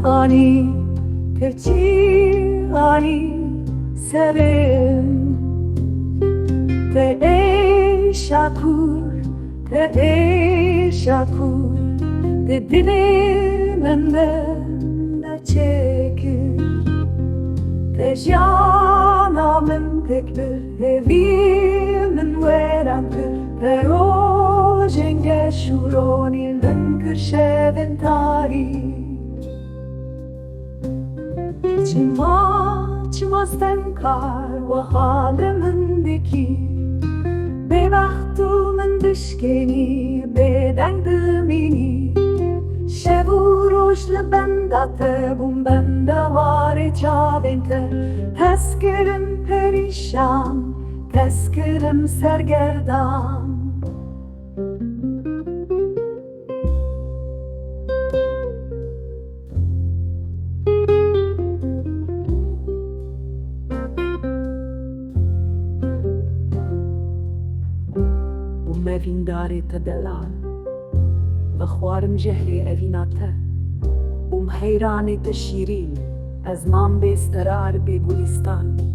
ani Kırçı ani severim Te şakur De diliminde de çekir Te canımın tek bir evimin veremdir Te o jenge şuronil dönkür şevin tarih Çımazdan kar ve halimindeki Bebachtumun düşkeni bedengdimini Şevuruş lebendate bum bende var çavente Tezkirim perişan, tezkirim sergerdan Mevin dare te delal بخوارم جهری اویناته حیرانی te شیرین از من بسترار به گلستان